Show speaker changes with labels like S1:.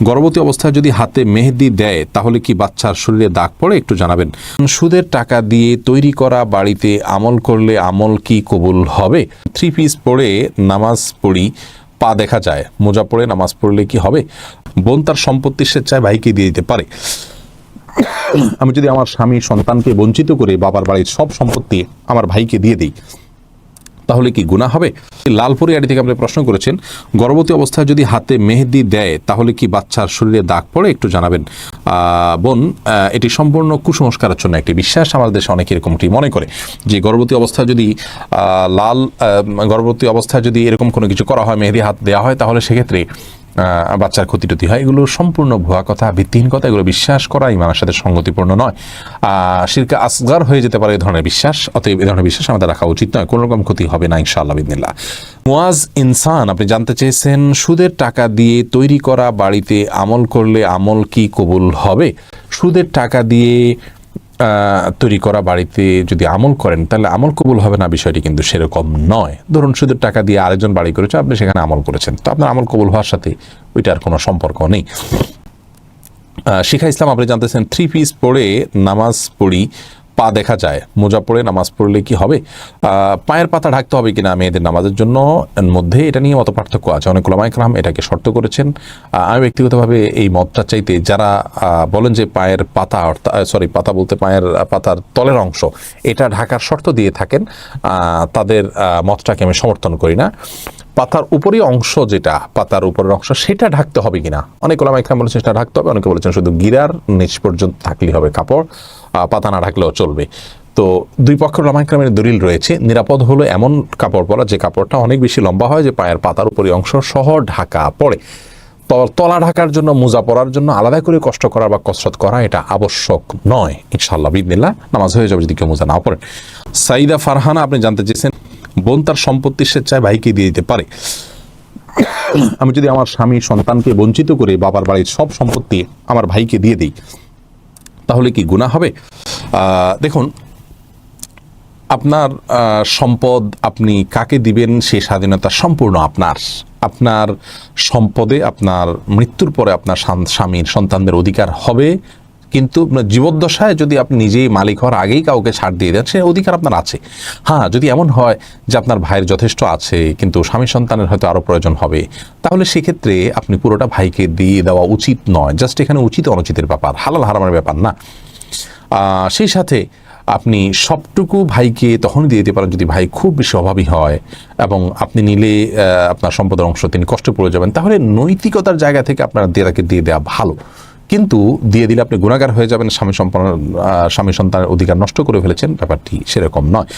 S1: গর্ভবতী অবস্থায় যদি হাতে মেহেদি দেয় তাহলে কি বাচ্চার শরীরে দাগ পড়ে, একটু জানাবেন। সুদের টাকা দিয়ে তৈরি করা বাড়িতে আমল করলে আমল কি কবুল হবে? 3 পিস পরে নামাজ পড়ি, পা দেখা যায়, মোজা পরে নামাজ পড়লে কি হবে? বোন তার সম্পত্তি স্বেচ্ছায় ভাইকে দিয়ে দিতে পারে। আমি যদি আমার স্বামী সন্তানকে বঞ্চিত করে বাবার বাড়ির সব সম্পত্তি আমার ভাইকে দিয়ে দিই তাহলে কি গুনাহ হবে? লালপুরি আড়ি থেকে আপনি প্রশ্ন করেছেন, গর্ভবতী অবস্থায় যদি হাতে মেহেদি দেয় তাহলে কি বাচ্চার শরীরে দাগ পড়ে, একটু জানাবেন। বোন, এটি সম্পূর্ণ কুসংস্কারের জন্য একটি বিশ্বাস। আমাদের দেশে অনেকে এরকমটি মনে করে যে গর্ভবতী অবস্থায় যদি গর্ভবতী অবস্থায় যদি এরকম কোনো কিছু করা হয়, মেহেদি হাত দেওয়া হয়, তাহলে সেক্ষেত্রে বাচ্চার ক্ষতি হয়। এগুলো সম্পূর্ণ ভুয়া কথা, ভিত্তিহীন কথা। এগুলো বিশ্বাস করা ইমানের সাথে সঙ্গতিপূর্ণ নয়। শিরকে আসগার হয়ে যেতে পারে এই ধরনের বিশ্বাস। অতএব এই ধরনের বিশ্বাস আমাদের রাখা উচিত নয়। কোনো রকম ক্ষতি হবে না ইনশাআল্লাহ বিদিনিল্লাহ। মুয়াজ ইনসান আপনি জানতে চেয়েছেন, সুদের টাকা দিয়ে তৈরি করা বাড়িতে আমল করলে আমল কি কবুল হবে? সুদের টাকা দিয়ে তৈরি করা বাড়িতে যদি আমল করেন তাহলে আমল কবুল হবে না, বিষয়টি কিন্তু সেরকম নয়। ধরুন সুদের টাকা দিয়ে আরেকজন বাড়ি করেছে, আপনি সেখানে আমল করেছেন, তো আপনার আমল কবুল হওয়ার সাথে ওইটার কোনো সম্পর্ক নেই। শিখা ইসলাম আপনি জানতেছেন, 3 পিস পরে নামাজ পড়ি, পা দেখা যায়, মোজা পরে নামাজ পড়লে কি হবে? পায়ের পাতা ঢাকতে হবে কিনা মেয়েদের নামাজের জন্য, এর মধ্যে এটা নিয়ে মত পার্থক্য আছে। অনেক উলামায়ে কেরাম এটাকে শর্ত করেছেন। আমি ব্যক্তিগতভাবে এই মতটা চাইতে, যারা বলেন যে পায়ের পাতা, পাতা বলতে পায়ের পাতার তলের অংশ এটা ঢাকার শর্ত দিয়ে থাকেন, তাদের মতটাকে আমি সমর্থন করি না। পাতার উপরের অংশ, যেটা পাতার উপরের অংশ, সেটা ঢাকতে হবে কিনা, অনেক ওলামায়ে কেরাম বলেছেন সেটা ঢাকতে হবে, অনেকে বলেছেন শুধু গিরার নিচ পর্যন্ত থাকলেই হবে কাপড়, পাতা না ঢাকলেও চলবে। তো দুই পক্ষের ওলামায়ে কেরামের দলিল রয়েছে। নিরাপদ হলো এমন কাপড় পরা যে কাপড়টা অনেক বেশি লম্বা হয়, যে পায়ের পাতার উপরের অংশ সহ ঢাকা পড়ে। তলা ঢাকার জন্য, মোজা পরার জন্য আলাদা করে কষ্ট করা বা কসরত করা এটা আবশ্যক নয়। ইনশাআল্লাহ বিদিনিল্লাহ নামাজ হয়ে যাবে যদি কেউ মোজা না পড়েন। সাইদা ফারহানা আপনি জানতে চেয়েছেন, বোন তার সম্পত্তি স্বেচ্ছায় ভাইকে দিয়ে দিতে পারে। আমি যদি আমার স্বামী সন্তানকে বঞ্চিত করে বাবার বাড়ির সব সম্পত্তি আমার ভাইকে দিয়ে দিই তাহলে কি গুনাহ হবে? দেখুন, আপনার সম্পদ আপনি কাকে দিবেন সেই স্বাধীনতা সম্পূর্ণ আপনার। আপনার সম্পদে আপনার মৃত্যুর পরে আপনার স্বামীর সন্তানদের অধিকার হবে, কিন্তু জীবদ্দশায় যদি আপনি নিজেই মালিক হওয়ার আগেই কাউকে ছাড় দিয়ে দেন, সে অধিকার আপনার আছে। হ্যাঁ, যদি এমন হয় যে আপনার ভাইয়ের যথেষ্ট আছে কিন্তু স্বামী সন্তানের হয়তো আরও প্রয়োজন হবে, তাহলে সেক্ষেত্রে আপনি পুরোটা ভাইকে দিয়ে দেওয়া উচিত নয়। জাস্ট এখানে উচিত অনুচিতের ব্যাপার, হালাল হারামের ব্যাপার না। সেই সাথে আপনি সবটুকু ভাইকে তখন দিয়ে দিতে পারেন যদি ভাই খুব বেশি অভাবী হয় এবং আপনি নিলে আপনার সম্পদের অংশ তিনি কষ্টে পড়ে যাবেন, তাহলে নৈতিকতার জায়গা থেকে আপনার তাকে দিয়ে দেওয়া ভালো। কিন্তু দিয়ে দিলে আপনি গুনাহগার হয়ে যাবেন, স্বামী সন্তানের অধিকার নষ্ট করে ফেলেছেন, ব্যাপারটি সেরকম নয়।